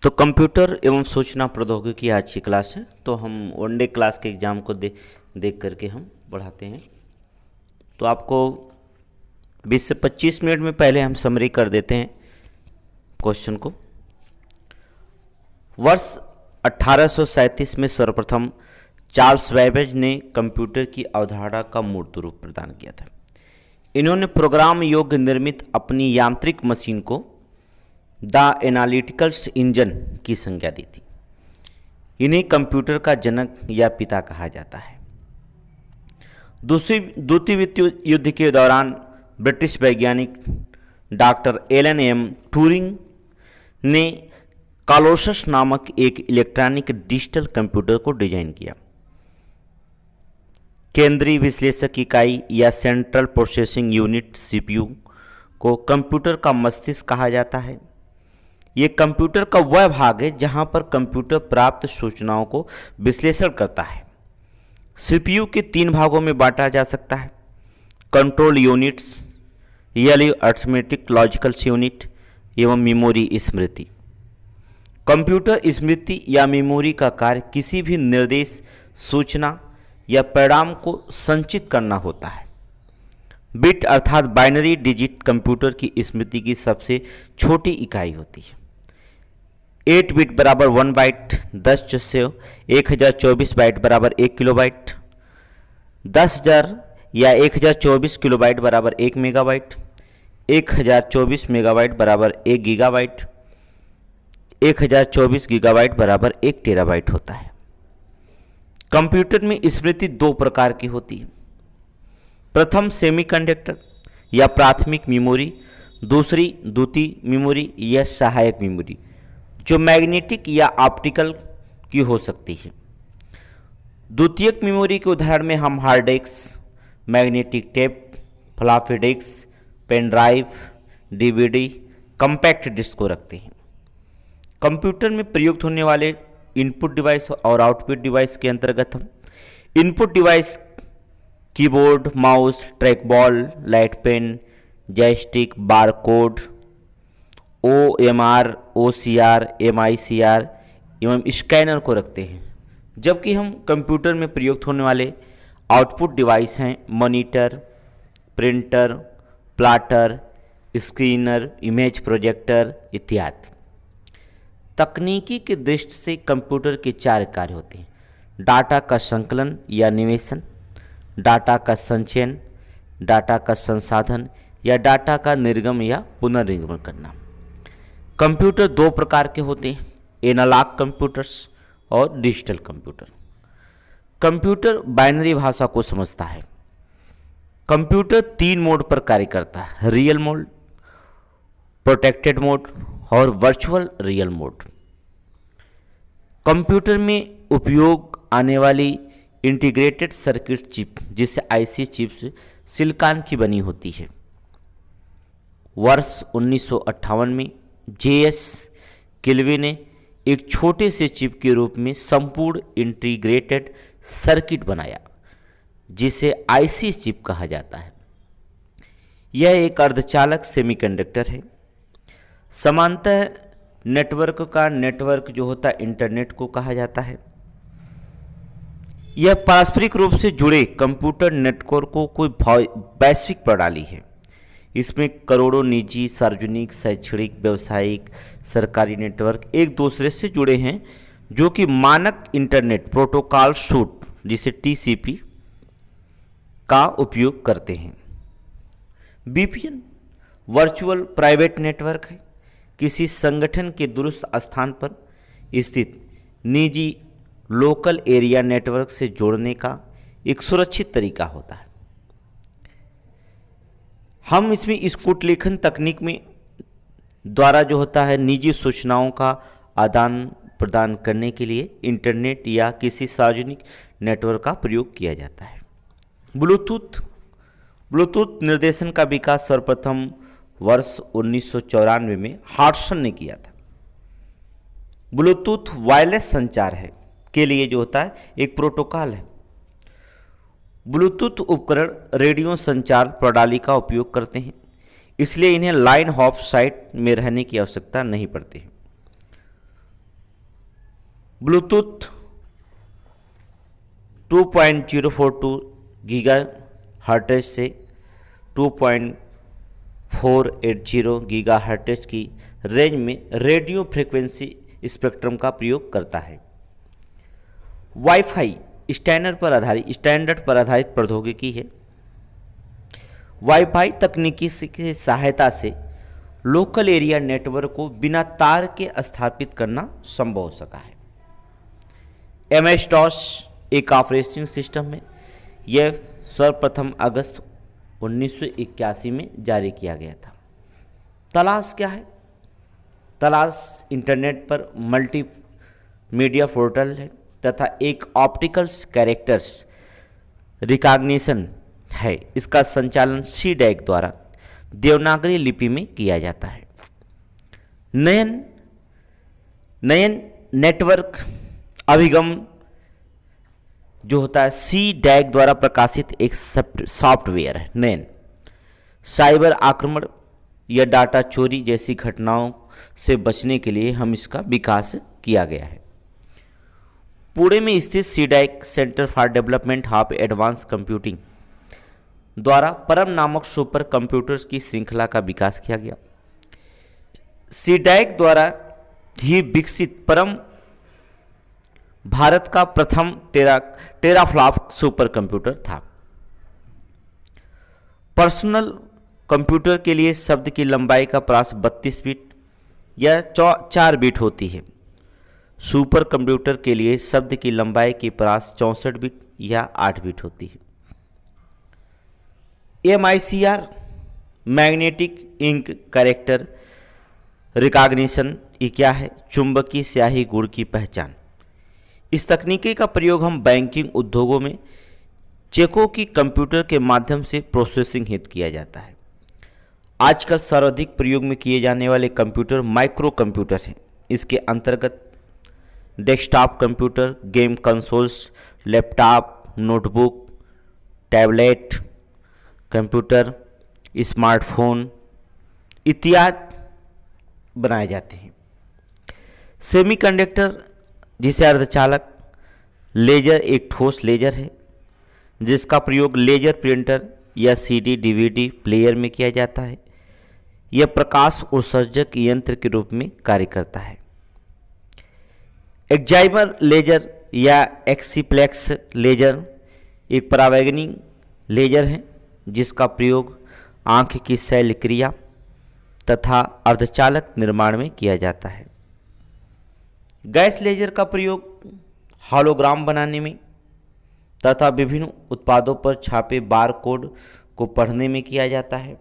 तो कंप्यूटर एवं सूचना प्रौद्योगिकी की आज की क्लास है। तो हम वनडे क्लास के एग्ज़ाम को देख करके हम बढ़ाते हैं। तो आपको 20 से 25 मिनट में पहले हम समरी कर देते हैं क्वेश्चन को। वर्ष 1837 में सर्वप्रथम चार्ल्स बैबेज ने कंप्यूटर की अवधारणा का मूर्त रूप प्रदान किया था। इन्होंने प्रोग्राम योग्य निर्मित अपनी यांत्रिक मशीन को द एनालिटिकल्स इंजन की संज्ञा दी थी। इन्हें कंप्यूटर का जनक या पिता कहा जाता है। द्वितीय विश्व युद्ध के दौरान ब्रिटिश वैज्ञानिक डॉक्टर एलन एम ट्यूरिंग ने कॉलोसस नामक एक इलेक्ट्रॉनिक डिजिटल कंप्यूटर को डिजाइन किया। केंद्रीय विश्लेषक इकाई या सेंट्रल प्रोसेसिंग यूनिट सीपीयू को कंप्यूटर का मस्तिष्क कहा जाता है। ये कंप्यूटर का वह भाग है जहां पर कंप्यूटर प्राप्त सूचनाओं को विश्लेषण करता है। सीपीयू के 3 भागों में बांटा जा सकता है: control units, arithmetic logical unit एवं मेमोरी स्मृति। कंप्यूटर स्मृति या मेमोरी का कार्य किसी भी निर्देश, सूचना या परिणाम को संचित करना होता है। बिट अर्थात बाइनरी डिजिट कंप्यूटर की स्मृति की सबसे छोटी इकाई होती है। 8 बिट बराबर 1 बाइट, 10 से 1024 बाइट बराबर 1 किलोबाइट, 10,000 या 1024 किलोबाइट बराबर 1 मेगाबाइट, 1024 मेगाबाइट बराबर 1 गीगाबाइट, 1024 गीगाबाइट बराबर 1 टेराबाइट होता है। कंप्यूटर में स्मृति 2 प्रकार की होती है। प्रथम सेमीकंडक्टर या प्राथमिक मेमोरी, दूसरी द्वितीय मेमोरी या सहायक मेमोरी जो मैग्नेटिक या ऑप्टिकल की हो सकती है। द्वितीयक मेमोरी के उदाहरण में हम hard disk, magnetic tape, floppy disk, pen drive, DVD, compact disk को रखते हैं। कंप्यूटर में प्रयुक्त होने वाले इनपुट डिवाइस और आउटपुट डिवाइस के अंतर्गत हम input device keyboard, mouse, track ball, light pen, joystick, barcode, OMR, OCR, MICR एवं स्कैनर को रखते हैं। जबकि हम कंप्यूटर में प्रयुक्त होने वाले आउटपुट डिवाइस हैं monitor, printer, plotter, screener, image projector इत्यादि। तकनीकी की दृष्टि से कंप्यूटर के 4 कार्य होते हैं: डाटा का संकलन या निवेशन, डाटा का संचयन, डाटा का संसाधन या डाटा का निर्गम या पुनर्निर्गमन करना। कंप्यूटर 2 प्रकार के होते हैं: एनालॉग कंप्यूटर्स और डिजिटल कंप्यूटर। कंप्यूटर बाइनरी भाषा को समझता है। कंप्यूटर 3 मोड पर कार्य करता है: रियल मोड, प्रोटेक्टेड मोड और वर्चुअल रियल मोड। कंप्यूटर में उपयोग आने वाली इंटीग्रेटेड सर्किट चिप, जिसे आईसी चिप्स सिलिकॉन की बनी होती है। वर्ष 1958 में JS किल्वी ने एक छोटे से चिप के रूप में संपूर्ण इंटीग्रेटेड सर्किट बनाया, जिसे आईसी चिप कहा जाता है। यह एक अर्धचालक सेमीकंडक्टर है। समांतर नेटवर्क का नेटवर्क जो होता है इंटरनेट को कहा जाता है। यह पारस्परिक रूप से जुड़े कंप्यूटर नेटवर्क को कोई वैश्विक प्रणाली है। इसमें करोड़ों निजी, सार्वजनिक, शैक्षणिक, व्यावसायिक, सरकारी नेटवर्क एक दूसरे से जुड़े हैं, जो कि मानक इंटरनेट प्रोटोकॉल सूट जिसे TCP का उपयोग करते हैं। VPN वर्चुअल प्राइवेट नेटवर्क है। किसी संगठन के दूरस्थ स्थान पर स्थित निजी लोकल एरिया नेटवर्क से जोड़ने का एक सुरक्षित तरीका होता है। हम इसमें स्कूट लेखन तकनीक में द्वारा जो होता है निजी सूचनाओं का आदान प्रदान करने के लिए इंटरनेट या किसी सार्वजनिक नेटवर्क का प्रयोग किया जाता है। ब्लूटूथ निर्देशन का विकास सर्वप्रथम वर्ष 1994 में हॉटसन ने किया था। ब्लूटूथ वायरलेस संचार है के लिए जो होता है एक प्रोटोकॉल है। ब्लूटूथ उपकरण रेडियो संचार प्रणाली का उपयोग करते हैं, इसलिए इन्हें लाइन ऑफ साइट में रहने की आवश्यकता नहीं पड़ती है। ब्लूटूथ 2.042 गीगा हर्ट्ज से 2.480 गीगा हर्ट्ज की रेंज में रेडियो फ्रीक्वेंसी स्पेक्ट्रम का प्रयोग करता है। वाईफाई स्टैंडर्ड पर आधारित प्रौद्योगिकी है। वाईफाई तकनीकी की सहायता से लोकल एरिया नेटवर्क को बिना तार के स्थापित करना संभव हो सका है। MS DOS एक ऑपरेटिंग सिस्टम है। यह सर्वप्रथम अगस्त 1981 में जारी किया गया था। तलाश क्या है? तलाश इंटरनेट पर मल्टी मीडिया पोर्टल है तथा एक ऑप्टिकल कैरेक्टर्स रिकॉग्निशन है। इसका संचालन CDAC द्वारा देवनागरी लिपि में किया जाता है। नयन नेटवर्क अभिगम जो होता है CDAC द्वारा प्रकाशित एक सॉफ्टवेयर है। नयन साइबर आक्रमण या डाटा चोरी जैसी घटनाओं से बचने के लिए हम इसका विकास किया गया है। पुणे में स्थित CDAC centre for development of advance computing द्वारा परम नामक सुपर कंप्यूटर्स की श्रृंखला का विकास किया गया। CDAC द्वारा ही विकसित परम भारत का प्रथम टेराफ्लॉप सुपर कंप्यूटर था। पर्सनल कंप्यूटर के लिए शब्द की लंबाई का प्रास 32 बिट या 4 बिट होती है। सुपर कंप्यूटर के लिए शब्द की लंबाई की प्रास 64 बिट या 8 बिट होती है। MICR magnetic ink character recognition ये क्या है? चुंबकीय स्याही गुण की पहचान। इस तकनीकी का प्रयोग हम बैंकिंग उद्योगों में चेकों की कंप्यूटर के माध्यम से प्रोसेसिंग हेतु किया जाता है। आजकल सर्वाधिक प्रयोग में किए जाने वाले कंप्यूटर माइक्रो कंप्यूटर हैं। इसके अंतर्गत desktop computer, game consoles, laptop, notebook, tablet computer, smartphone इत्यादि बनाए जाते हैं। सेमीकंडक्टर जिसे अर्धचालक लेजर एक ठोस लेजर है जिसका प्रयोग लेजर प्रिंटर या CD DVD प्लेयर में किया जाता है। यह प्रकाश उत्सर्जक यंत्र के रूप में कार्य करता है। एक्साइबर लेजर या एक्सीप्लेक्स लेजर एक परावैगनी लेजर है जिसका प्रयोग आंख की शल्य क्रिया तथा अर्धचालक निर्माण में किया जाता है। गैस लेजर का प्रयोग हॉलोग्राम बनाने में तथा विभिन्न उत्पादों पर छापे बार कोड को पढ़ने में किया जाता है।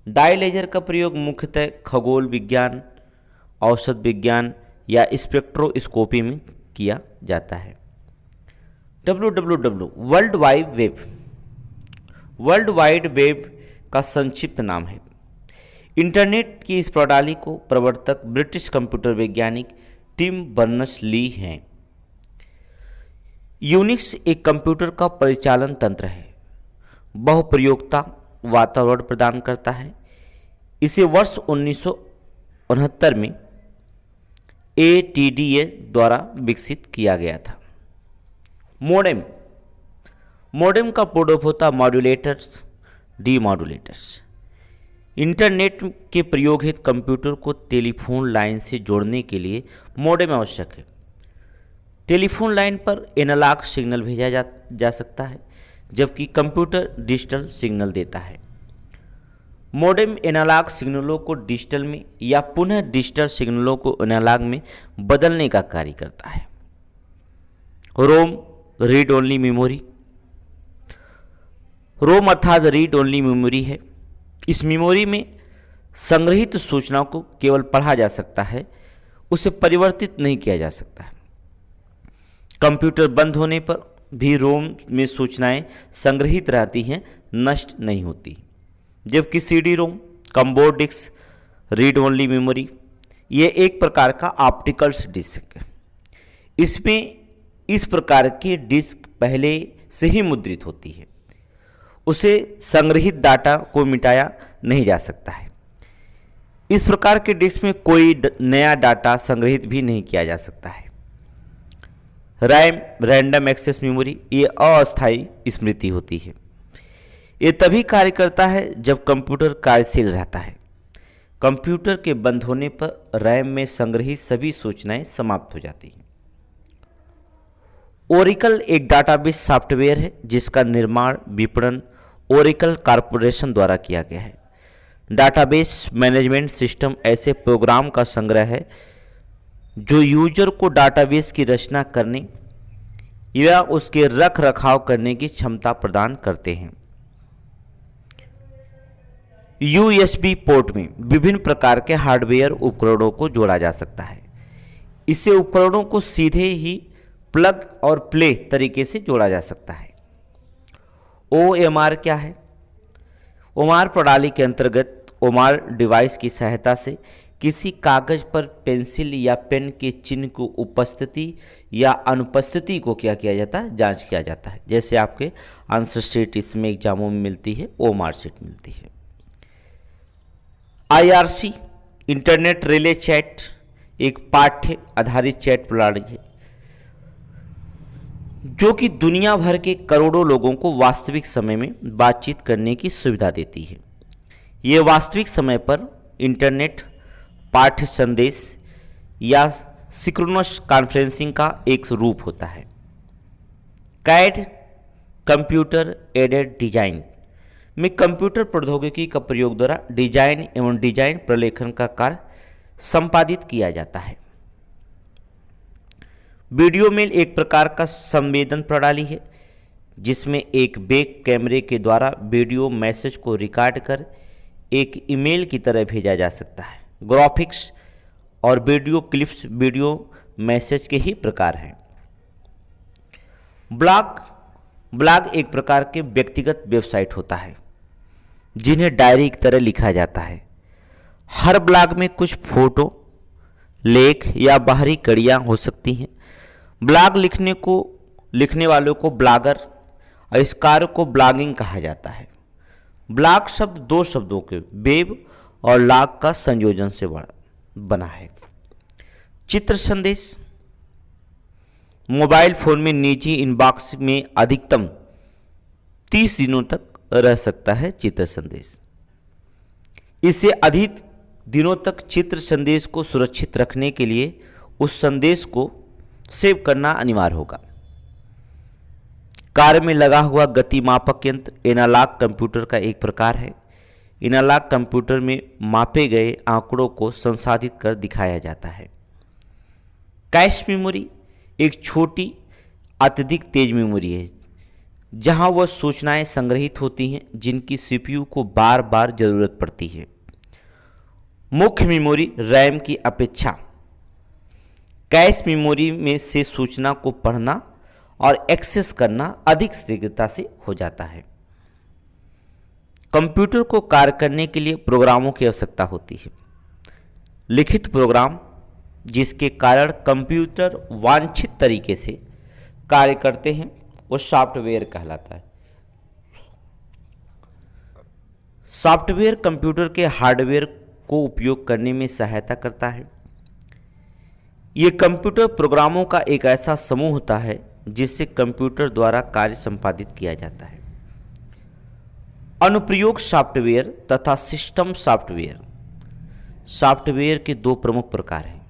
डाई लेजर का प्रयोग मुख्यतः खगोल विज्ञान, औषध विज्ञान या स्पेक्ट्रोस्कोपी में किया जाता है। www वर्ल्ड वाइड वेब का संक्षिप्त नाम है। इंटरनेट की इस प्रणाली को प्रवर्तक ब्रिटिश कंप्यूटर वैज्ञानिक टिम बर्नर्स-ली हैं। यूनिक्स एक कंप्यूटर का परिचालन तंत्र है। बहुप्रयोगता वातावरण प्रदान करता है। इसे वर्ष 1969 में ATDA द्वारा विकसित किया गया था। मोडेम का पूर्वरूप होता मॉड्यूलेटर्स, डीमॉड्यूलेटर्स। इंटरनेट के प्रयोग हेतु कंप्यूटर को टेलीफोन लाइन से जोड़ने के लिए मोडेम आवश्यक है। टेलीफोन लाइन पर एनालॉग सिग्नल भेजा जा सकता है जबकि कंप्यूटर डिजिटल सिग्नल देता है। मोडेम एनालॉग सिग्नलों को डिजिटल में या पुनः डिजिटल सिग्नलों को एनालॉग में बदलने का कार्य करता है। रोम रीड ओनली मेमोरी। रोम अर्थात रीड ओनली मेमोरी है। इस मेमोरी में संग्रहित सूचनाओं को केवल पढ़ा जा सकता है, उसे परिवर्तित नहीं किया जा सकता है। कंप्यूटर बंद होने पर भी रोम में सूचनाएं संग्रहित रहती हैं, नष्ट नहीं होती। जबकि CD रोम, कमबोर्ड डिस्क, रीड ओनली मेमोरी ये एक प्रकार का ऑप्टिकल डिस्क है। इसमें इस प्रकार की डिस्क पहले से ही मुद्रित होती है, उसे संग्रहित डाटा को मिटाया नहीं जा सकता है। इस प्रकार के डिस्क में कोई नया डाटा संग्रहित भी नहीं किया जा सकता है। रैम रैंडम एक्सेस मेमोरी ये अस्थायी स्मृति होती है। ये तभी कार्य करता है जब कंप्यूटर कार्यशील रहता है। कंप्यूटर के बंद होने पर रैम में संग्रहित सभी सूचनाएं समाप्त हो जाती हैं। ओरेकल एक डाटाबेस सॉफ्टवेयर है जिसका निर्माण विपणन ओरेकल कॉरपोरेशन द्वारा किया गया है। डाटाबेस मैनेजमेंट सिस्टम ऐसे प्रोग्राम का संग्रह है जो यूजर को डाटाबेस की रचना करने या उसके रख रखाव करने की क्षमता प्रदान करते हैं। यूएसबी पोर्ट में विभिन्न प्रकार के हार्डवेयर उपकरणों को जोड़ा जा सकता है। इससे उपकरणों को सीधे ही प्लग और प्ले तरीके से जोड़ा जा सकता है। ओएमआर क्या है? ओएमआर प्रणाली के अंतर्गत ओएमआर डिवाइस की सहायता से किसी कागज पर पेंसिल या पेन के चिन्ह की उपस्थिति या अनुपस्थिति को क्या किया जाता है? जांच किया जाता है। जैसे आपके आंसर शीट इसमें एग्जामों में मिलती है, ओएमआर शीट मिलती है। आईआरसी इंटरनेट रिले चैट एक पाठ्य आधारित चैट प्रणाली है जो कि दुनिया भर के करोड़ों लोगों को वास्तविक समय में बातचीत करने की सुविधा देती है। ये वास्तविक समय पर इंटरनेट पाठ्य संदेश या सिंक्रोनस कॉन्फ्रेंसिंग का एक रूप होता है। कैड कंप्यूटर एडेड डिजाइन में कंप्यूटर प्रौद्योगिकी का प्रयोग द्वारा डिजाइन एवं डिजाइन प्रलेखन का कार्य संपादित किया जाता है। वीडियो मेल एक प्रकार का संवेदन प्रणाली है जिसमें एक बैक कैमरे के द्वारा वीडियो मैसेज को रिकॉर्ड कर एक ईमेल की तरह भेजा जा सकता है। ग्राफिक्स और वीडियो क्लिप्स वीडियो मैसेज के ही प्रकार हैं। ब्लॉग एक प्रकार के व्यक्तिगत वेबसाइट होता है जिन्हें डायरी की तरह लिखा जाता है। हर ब्लॉग में कुछ फोटो, लेख या बाहरी कड़ियाँ हो सकती हैं। ब्लॉग लिखने वालों को ब्लॉगर और इस कार्य को ब्लॉगिंग कहा जाता है। ब्लॉग शब्द दो शब्दों के वेब और लॉग का संयोजन से बना है। चित्र संदेश मोबाइल फोन में निजी इनबॉक्स में अधिकतम 30 दिनों तक रह सकता है चित्र संदेश। इससे अधिक दिनों तक चित्र संदेश को सुरक्षित रखने के लिए उस संदेश को सेव करना अनिवार्य होगा। कार में लगा हुआ गति मापक यंत्र एनालॉग कंप्यूटर का एक प्रकार है। एनालॉग कंप्यूटर में मापे गए आंकड़ों को संसाधित कर दिखाया जाता है। कैश मेमोरी एक छोटी अत्यधिक तेज मेमोरी है जहां वह सूचनाएं संग्रहित होती हैं जिनकी सीपीयू को बार बार जरूरत पड़ती है। मुख्य मेमोरी रैम की अपेक्षा कैश मेमोरी में से सूचना को पढ़ना और एक्सेस करना अधिक शीघ्रता से हो जाता है। कंप्यूटर को कार्य करने के लिए प्रोग्रामों की आवश्यकता होती है। लिखित प्रोग्राम जिसके कारण कंप्यूटर वांछित तरीके से कार्य करते हैं वो सॉफ्टवेयर कहलाता है। सॉफ्टवेयर कंप्यूटर के हार्डवेयर को उपयोग करने में सहायता करता है। ये कंप्यूटर प्रोग्रामों का एक ऐसा समूह होता है जिससे कंप्यूटर द्वारा कार्य संपादित किया जाता है। अनुप्रयोग सॉफ्टवेयर तथा सिस्टम सॉफ्टवेयर। सॉफ्टवेयर के दो प्रमुख प्रकार हैं।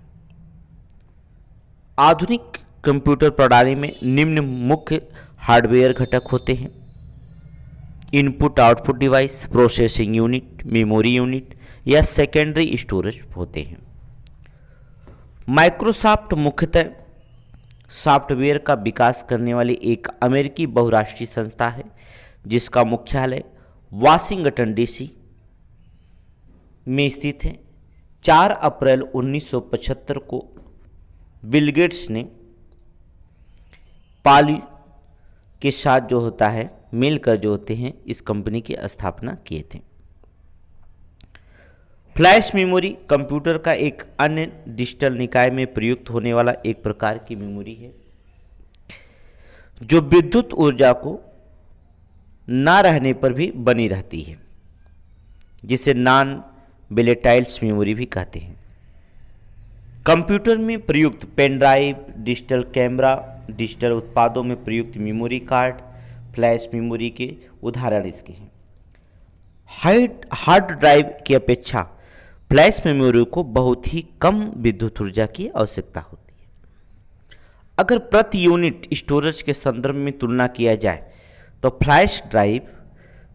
आधुनिक कंप्यूटर प्रणाली में निम्न मुख्य हार्डवेयर घटक होते हैं: input output device, processing unit, memory unit या सेकेंडरी स्टोरेज होते हैं। माइक्रोसॉफ्ट मुख्यतः सॉफ्टवेयर का विकास करने वाली एक अमेरिकी बहुराष्ट्रीय संस्था है जिसका मुख्यालय वाशिंगटन डीसी में स्थित है। 4 अप्रैल 1975 को बिल गेट्स ने पाली के साथ जो होता है मिलकर जो होते हैं इस कंपनी की स्थापना किए थे। फ्लैश मेमोरी कंप्यूटर का एक अन्य डिजिटल निकाय में प्रयुक्त होने वाला एक प्रकार की मेमोरी है जो विद्युत ऊर्जा को ना रहने पर भी बनी रहती है, जिसे नॉन वोलेटाइल्स मेमोरी भी कहते हैं। कंप्यूटर में प्रयुक्त pen drive, digital camera digital उत्पादों में प्रयुक्त मेमोरी कार्ड, फ्लैश मेमोरी के उदाहरण इसके हैं। हार्ड ड्राइव की अपेक्षा फ्लैश मेमोरी को बहुत ही कम विद्युत ऊर्जा की आवश्यकता होती है। अगर प्रति यूनिट स्टोरेज के संदर्भ में तुलना किया जाए तो फ्लैश ड्राइव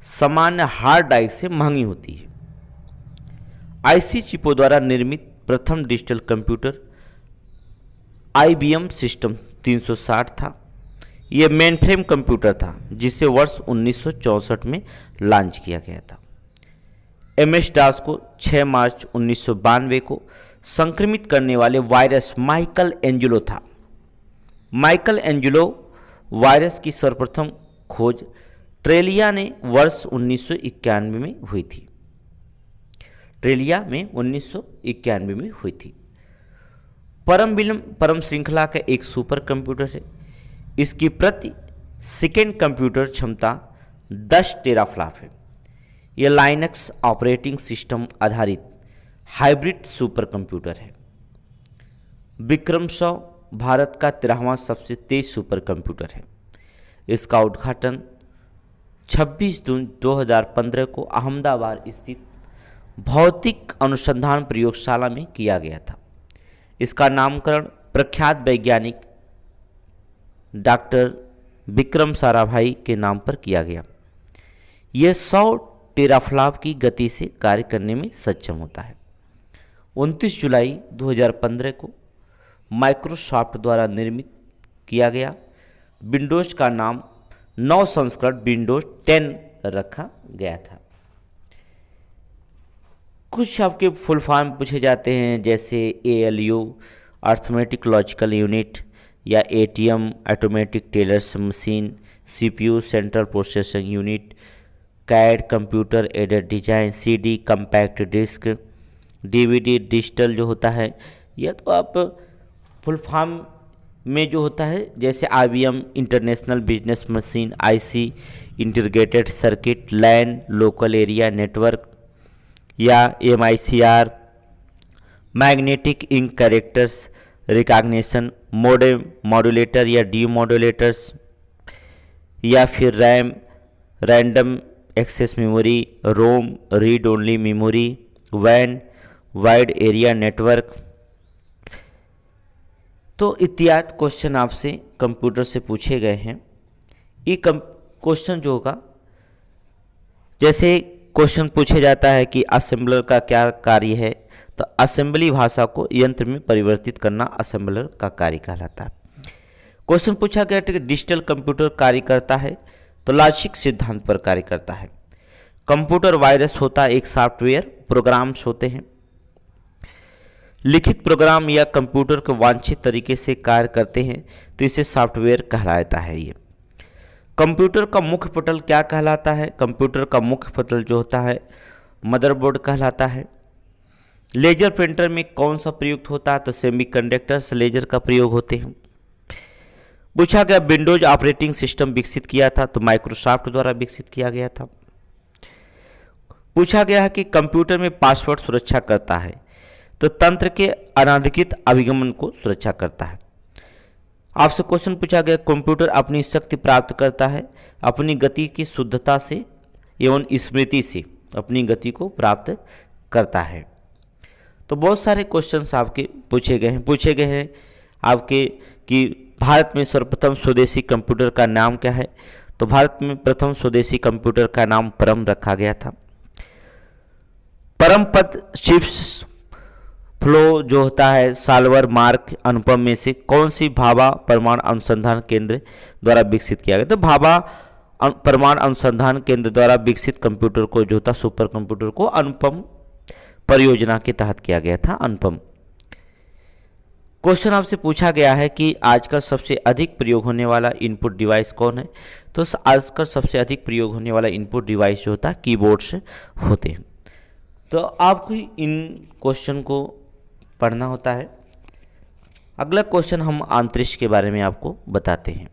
सामान्य हार्ड ड्राइव से महंगी होती है। आईसी चिपों द्वारा निर्मित प्रथम डिजिटल कंप्यूटर IBM सिस्टम 360 था। यह मेनफ्रेम कंप्यूटर था जिसे वर्ष 1964 में लॉन्च किया गया था। MS DOS को 6 मार्च 1992 को संक्रमित करने वाले वायरस माइकल एंजेलो था। माइकल एंजेलो वायरस की सर्वप्रथम खोज ट्रेलिया ने वर्ष 1991 में हुई थी। ट्रेलिया में 1991 में हुई थी। परम श्रृंखला का एक सुपर कंप्यूटर है। इसकी प्रति सेकेंड कंप्यूटर क्षमता 10 टेराफ्लॉप है। यह लाइनक्स ऑपरेटिंग सिस्टम आधारित हाइब्रिड सुपर कंप्यूटर है। विक्रम 100 भारत का 13वां सबसे तेज सुपर कंप्यूटर है। इसका उद्घाटन 26 जून 2015 को अहमदाबाद स्थित भौतिक अनुसंधान प्रयोगशाला में किया गया था। इसका नामकरण प्रख्यात वैज्ञानिक डॉक्टर विक्रम साराभाई के नाम पर किया गया। यह 100 टेराफ्लॉप की गति से कार्य करने में सक्षम होता है। 29 जुलाई 2015 को माइक्रोसॉफ्ट द्वारा निर्मित किया गया विंडोज का नाम नौ संस्करण विंडोज 10 रखा गया था। कुछ आपके फुल फॉर्म पूछे जाते हैं जैसे ALU अर्थमेटिक लॉजिकल यूनिट या ATM automatic tellers machine, CPU central processing unit, CAD computer aided design, CD compact disk, DVD digital जो होता है। यह तो आप फुल फॉर्म में जो होता है जैसे IBM international business machine, IC integrated circuit, LAN local area network या MICR, magnetic ink characters recognition, modem modulator या डीमॉड्यूलेटर्स, या फिर RAM random access memory, ROM read only memory, वैन वाइड एरिया नेटवर्क। तो इत्यादि क्वेश्चन आपसे computer से पूछे गए हैं। ये क्वेश्चन जो होगा जैसे क्वेश्चन पूछे जाता है कि असेंबलर का क्या कार्य है, तो असेंबली भाषा को यंत्र में परिवर्तित करना असेंबलर का कार्य कहलाता है। क्वेश्चन पूछा गया कि डिजिटल कंप्यूटर कार्य करता है, तो लॉजिक सिद्धांत पर कार्य करता है। कंप्यूटर वायरस होता है एक सॉफ्टवेयर प्रोग्राम्स होते हैं। लिखित प्रोग्राम या कंप्यूटर को वांछित तरीके से कार्य करते हैं तो इसे सॉफ्टवेयर कहलाता है। ये कंप्यूटर का मुख्य पटल क्या कहलाता है? कंप्यूटर का मुख्य पटल जो होता है मदरबोर्ड कहलाता है। लेजर प्रिंटर में कौन सा प्रयुक्त होता है? तो सेमीकंडक्टर्स लेजर का प्रयोग होते हैं। पूछा गया विंडोज ऑपरेटिंग सिस्टम विकसित किया था, तो माइक्रोसॉफ्ट द्वारा विकसित किया गया था। पूछा गया है कि कंप्यूटर में पासवर्ड सुरक्षा करता है, तो तंत्र के अनाधिकृत अभिगमन को सुरक्षा करता है। आपसे क्वेश्चन पूछा गया कंप्यूटर अपनी शक्ति प्राप्त करता है अपनी गति की शुद्धता से एवं स्मृति से अपनी गति को प्राप्त करता है। तो बहुत सारे क्वेश्चंस आपके पूछे गए हैं आपके कि भारत में सर्वप्रथम स्वदेशी कंप्यूटर का नाम क्या है? तो भारत में प्रथम स्वदेशी कंप्यूटर का नाम परम रखा गया था। परम पद चिप्स फ्लो जो होता है साल्वर मार्क अनुपम में से कौन सी भाभा परमाणु अनुसंधान केंद्र द्वारा विकसित किया गया? तो भाभा परमाणु अनुसंधान केंद्र द्वारा विकसित कंप्यूटर को जो था सुपर कंप्यूटर को अनुपम परियोजना के तहत किया गया था। अनुपम क्वेश्चन आपसे पूछा गया है कि आजकल सबसे अधिक प्रयोग होने वाला इनपुट डिवाइस कौन है? तो आजकल सबसे अधिक प्रयोग होने वाला इनपुट डिवाइस जो होता है कीबोर्ड्स होते हैं। तो आपको इन क्वेश्चन को पढ़ना होता है। अगला क्वेश्चन हम अंतरिक्ष के बारे में आपको बताते हैं।